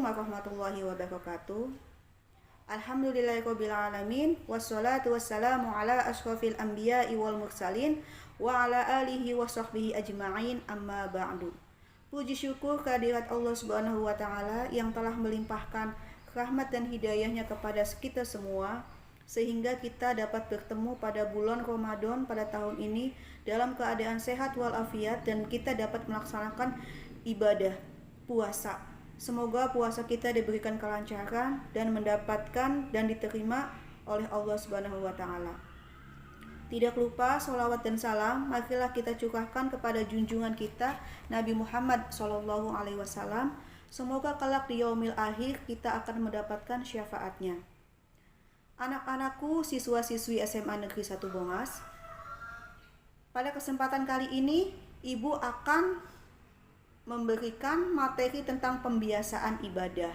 warahmatullahi wabarakatuh. Alhamdulillahirabbil alamin wassalatu wassalamu ala asyrafil anbiya'i wal mursalin wa ala alihi wa sahbihi ajma'in amma ba'du. Puji syukur kehadirat Allah Subhanahu wa taala yang telah melimpahkan rahmat dan hidayahnya kepada kita semua sehingga kita dapat bertemu pada bulan Ramadan pada tahun ini dalam keadaan sehat walafiat dan kita dapat melaksanakan ibadah puasa. Semoga puasa kita diberikan kelancaran dan mendapatkan dan diterima oleh Allah Subhanahu wa taala. Tidak lupa sholawat dan salam marilah kita curahkan kepada junjungan kita Nabi Muhammad SAW. Semoga kelak di yaumil akhir kita akan mendapatkan syafaatnya. Anak-anakku siswa-siswi SMA Negeri 1 Bongas, pada kesempatan kali ini Ibu akan memberikan materi tentang pembiasaan ibadah.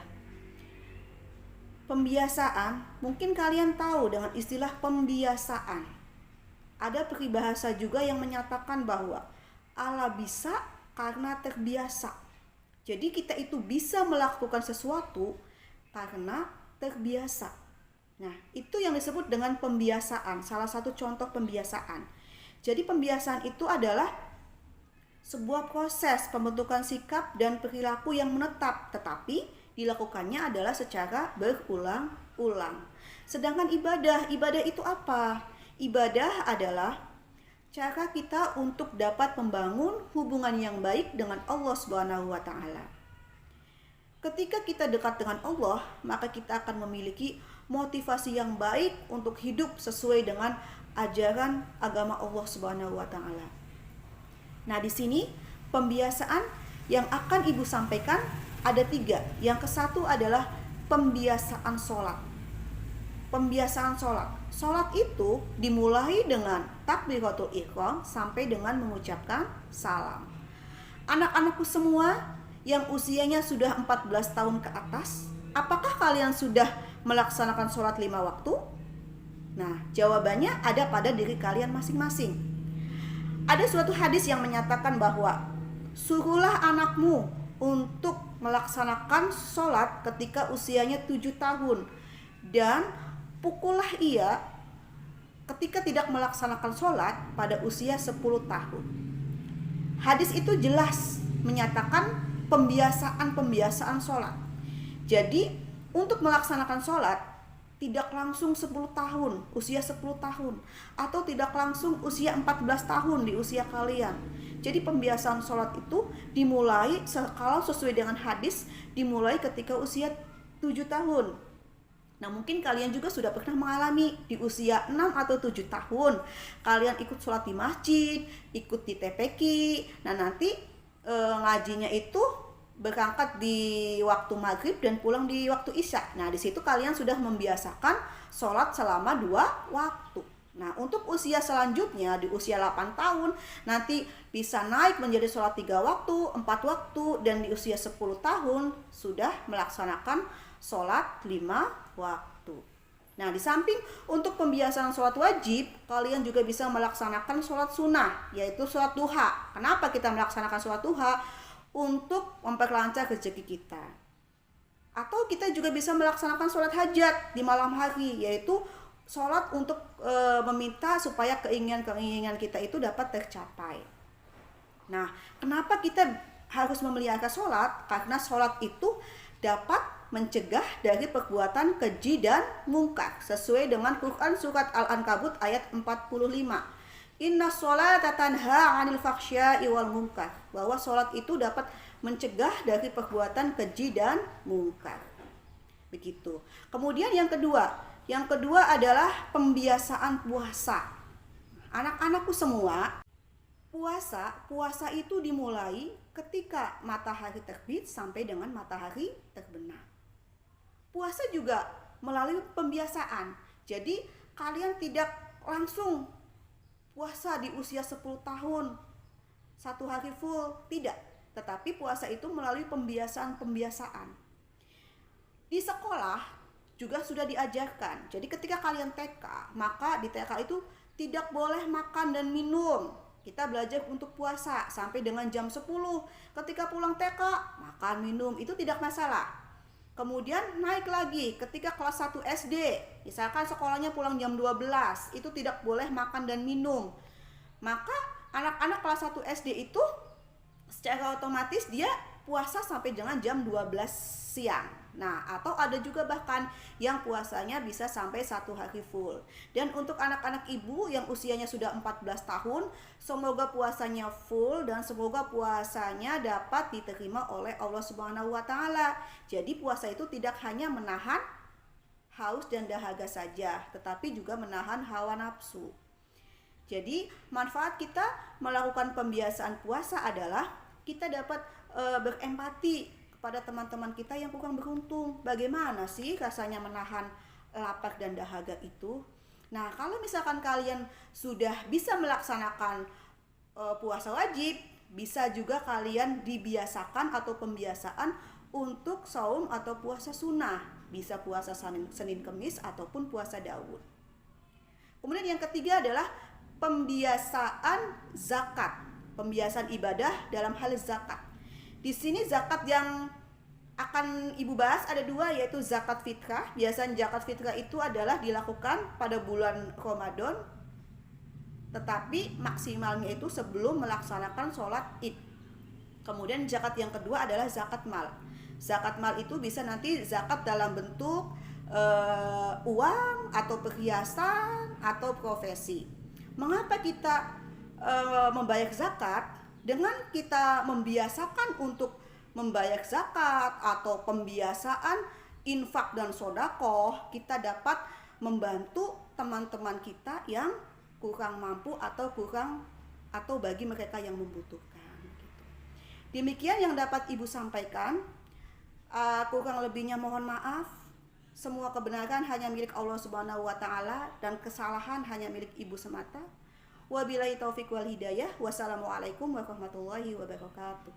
Pembiasaan, mungkin kalian tahu dengan istilah pembiasaan. Ada peribahasa juga yang menyatakan bahwa Allah bisa karena terbiasa. Jadi kita itu bisa melakukan sesuatu karena terbiasa. Nah, itu yang disebut dengan pembiasaan, salah satu contoh pembiasaan. Jadi pembiasaan itu adalah sebuah proses pembentukan sikap dan perilaku yang menetap, tetapi dilakukannya adalah secara berulang-ulang. Sedangkan ibadah itu apa? Ibadah adalah cara kita untuk dapat membangun hubungan yang baik dengan Allah Subhanahu wa taala. Ketika kita dekat dengan Allah, maka kita akan memiliki motivasi yang baik untuk hidup sesuai dengan ajaran agama Allah Subhanahu wa taala. Nah, di sini pembiasaan yang akan Ibu sampaikan ada 3. Yang kesatu adalah pembiasaan sholat. Pembiasaan sholat. Sholat itu dimulai dengan takbiratul ihram sampai dengan mengucapkan salam. Anak-anakku semua yang usianya sudah 14 tahun ke atas, apakah kalian sudah melaksanakan sholat 5 waktu? Nah, jawabannya ada pada diri kalian masing-masing. Ada suatu hadis yang menyatakan bahwa suruhlah anakmu untuk melaksanakan sholat ketika usianya 7 tahun dan pukullah ia ketika tidak melaksanakan sholat pada usia 10 tahun. Hadis itu jelas menyatakan pembiasaan sholat. Jadi untuk melaksanakan sholat tidak langsung 10 tahun, usia 10 tahun, atau tidak langsung usia 14 tahun di usia kalian. Jadi pembiasaan sholat itu dimulai, kalau sesuai dengan hadis, dimulai ketika usia 7 tahun. Nah, mungkin kalian juga sudah pernah mengalami di usia 6 atau 7 tahun. Kalian ikut sholat di masjid, ikut di TPQ. Nah, nanti ngajinya itu berangkat di waktu maghrib dan pulang di waktu isya. Nah, di situ kalian sudah membiasakan sholat selama 2 waktu. Nah, untuk usia selanjutnya di usia 8 tahun nanti bisa naik menjadi sholat 3 waktu, 4 waktu, dan di usia 10 tahun sudah melaksanakan sholat 5 waktu. Nah, di samping untuk pembiasaan sholat wajib, kalian juga bisa melaksanakan sholat sunnah, yaitu sholat duha. Kenapa kita melaksanakan sholat duha? Untuk memperlancar rezeki kita. Atau kita juga bisa melaksanakan sholat hajat di malam hari, yaitu sholat untuk meminta supaya keinginan-keinginan kita itu dapat tercapai. Nah, kenapa kita harus memelihara sholat? Karena sholat itu dapat mencegah dari perbuatan keji dan mungkar sesuai dengan Quran surat Al-Ankabut ayat 45. Inna sholata tanha 'anil fahsya'i wal munkar, bahwa sholat itu dapat mencegah dari perbuatan keji dan mungkar. Begitu. Kemudian yang kedua adalah pembiasaan puasa. Anak-anakku semua, puasa itu dimulai ketika matahari terbit sampai dengan matahari terbenam. Puasa juga melalui pembiasaan. Jadi kalian tidak langsung puasa di usia 10 tahun 1 hari full, tidak. Tetapi puasa itu melalui pembiasaan. Di sekolah juga sudah diajarkan. Jadi ketika kalian TK, maka di TK itu tidak boleh makan dan minum. Kita belajar untuk puasa sampai dengan jam 10. Ketika pulang TK, makan minum itu tidak masalah. Kemudian naik lagi ketika kelas 1 SD, misalkan sekolahnya pulang jam 12, itu tidak boleh makan dan minum. Maka anak-anak kelas 1 SD itu secara otomatis dia puasa sampai dengan jam 12 siang. Nah, atau ada juga bahkan yang puasanya bisa sampai 1 hari full. Dan untuk anak-anak ibu yang usianya sudah 14 tahun, semoga puasanya full dan semoga puasanya dapat diterima oleh Allah Subhanahu wa taala. Jadi puasa itu tidak hanya menahan haus dan dahaga saja, tetapi juga menahan hawa nafsu. Jadi manfaat kita melakukan pembiasaan puasa adalah kita dapat berempati kepada teman-teman kita yang kurang beruntung. Bagaimana sih rasanya menahan lapar dan dahaga itu? Nah, kalau misalkan kalian sudah bisa melaksanakan puasa wajib, bisa juga kalian dibiasakan atau pembiasaan untuk saum atau puasa sunnah. Bisa puasa Senin Kemis ataupun puasa Daud. Kemudian yang ketiga adalah pembiasaan zakat. Pembiasaan ibadah dalam hal zakat. Di sini zakat yang akan ibu bahas ada 2, yaitu zakat fitrah. Biasanya zakat fitrah itu adalah dilakukan pada bulan Ramadan, tetapi maksimalnya itu sebelum melaksanakan sholat id. Kemudian zakat yang kedua adalah zakat mal. Zakat mal itu bisa nanti zakat dalam bentuk uang atau perhiasan atau profesi. Mengapa kita membayar zakat? Dengan kita membiasakan untuk membayar zakat atau pembiasaan infak dan sodakoh, kita dapat membantu teman-teman kita yang kurang mampu atau bagi mereka yang membutuhkan. Demikian yang dapat ibu sampaikan. Kurang lebihnya mohon maaf. Semua kebenaran hanya milik Allah Subhanahu wa taala dan kesalahan hanya milik ibu semata. Wabillahi taufiq wal hidayah. Wassalamualaikum warahmatullahi wabarakatuh.